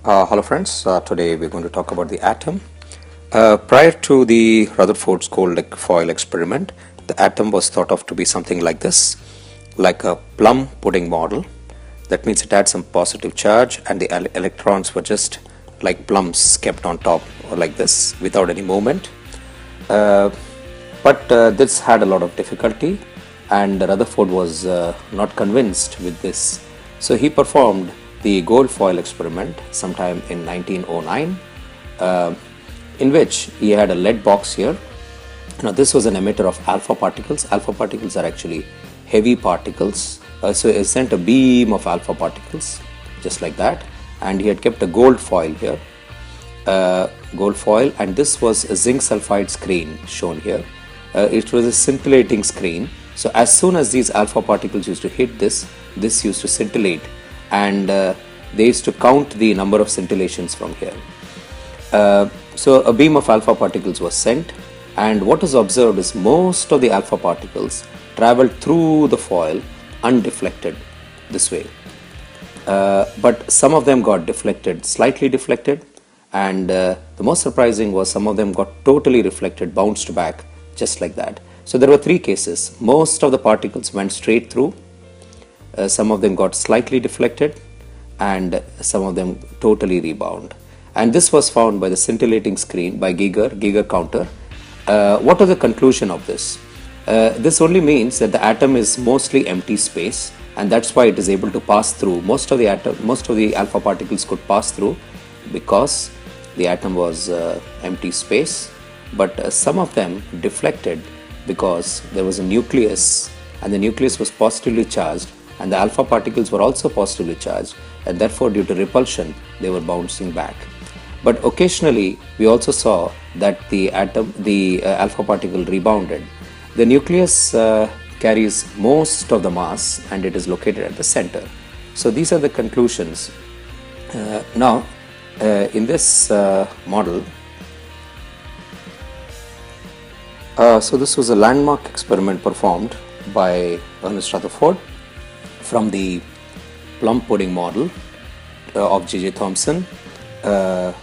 Hello friends, today we're going to talk about the atom. Prior to the Rutherford's cold foil experiment, the atom was thought of to be something like this, like a plum pudding model. That means it had some positive charge and the electrons were just like plums kept on top or like this without any movement. But this had a lot of difficulty and Rutherford was not convinced with this. So he performed the gold foil experiment sometime in 1909, in which he had a lead box here. Now this was an emitter of alpha particles. Alpha particles are actually heavy particles. So he sent a beam of alpha particles just like that, and he had kept a gold foil here, gold foil, and this was a zinc sulfide screen shown here. It was a scintillating screen. So as soon as these alpha particles used to hit this used to scintillate, and they used to count the number of scintillations from here. So a beam of alpha particles was sent, and what was observed is most of the alpha particles traveled through the foil undeflected this way. But some of them got deflected, slightly deflected, and the most surprising was some of them got totally reflected, bounced back just like that. So there were three cases. Most of the particles went straight through, some of them got slightly deflected, and some of them totally rebound. And this was found by the scintillating screen by Geiger counter. What was the conclusion of this? This only means that the atom is mostly empty space, and that's why it is able to pass through. Most of the alpha particles could pass through because the atom was empty space, but some of them deflected because there was a nucleus, and the nucleus was positively charged, and the alpha particles were also positively charged, and therefore due to repulsion they were bouncing back. But occasionally we also saw that the alpha particle rebounded. The nucleus carries most of the mass and it is located at the center. So these are the conclusions. Now in this model, so this was a landmark experiment performed by Ernest Rutherford from the plum pudding model of J.J. Thomson. Atom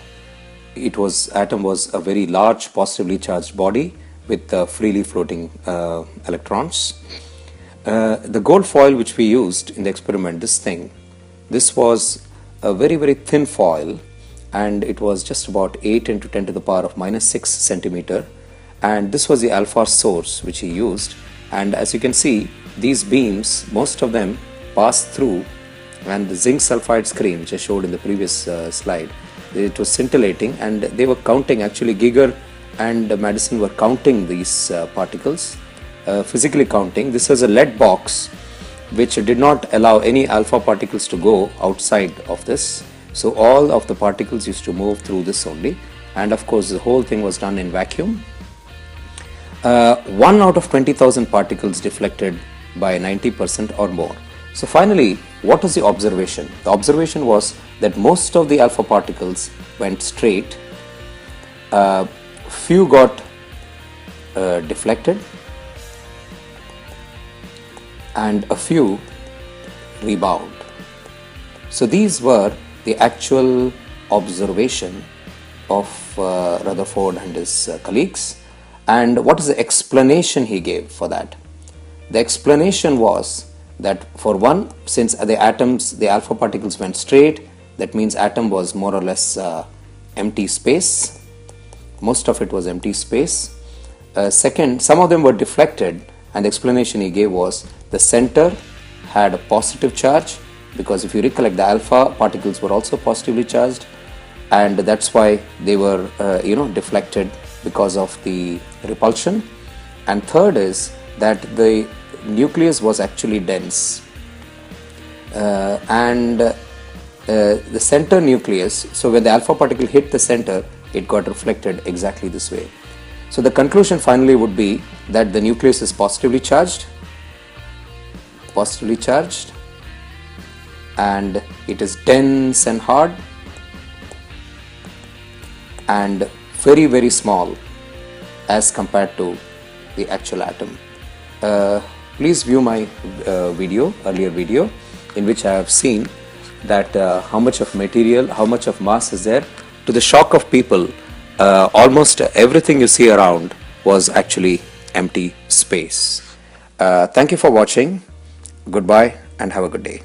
was a very large positively charged body with freely floating electrons. The gold foil which we used in the experiment, this was a very, very thin foil, and it was just about 8 into 10 to the power of minus 6 centimeter, and this was the alpha source which he used. And as you can see, these beams, most of them passed through, and the zinc sulfide screen which I showed in the previous slide, it was scintillating, and they were counting. Actually Geiger and Madison were counting these particles, physically counting. This was a lead box which did not allow any alpha particles to go outside of this, so all of the particles used to move through this only, and of course the whole thing was done in vacuum. 1 out of 20,000 particles deflected by 90% or more. So finally, what was the observation? The observation was that most of the alpha particles went straight, few got deflected, and a few rebound. So these were the actual observation of Rutherford and his colleagues. And what is the explanation he gave for that? The explanation was that, for one, since the alpha particles went straight, that means atom was more or less empty space. Most of it was empty space. Second, some of them were deflected, and the explanation he gave was the center had a positive charge, because if you recollect, the alpha particles were also positively charged, and that's why they were deflected because of the repulsion. And third is that the nucleus was actually dense, and the center nucleus, so when the alpha particle hit the center, it got reflected exactly this way. So the conclusion finally would be that the nucleus is positively charged, and it is dense and hard and very, very small as compared to the actual atom. Please view my earlier video, in which I have seen that how much of material, how much of mass is there. To the shock of people, almost everything you see around was actually empty space. Thank you for watching. Goodbye and have a good day.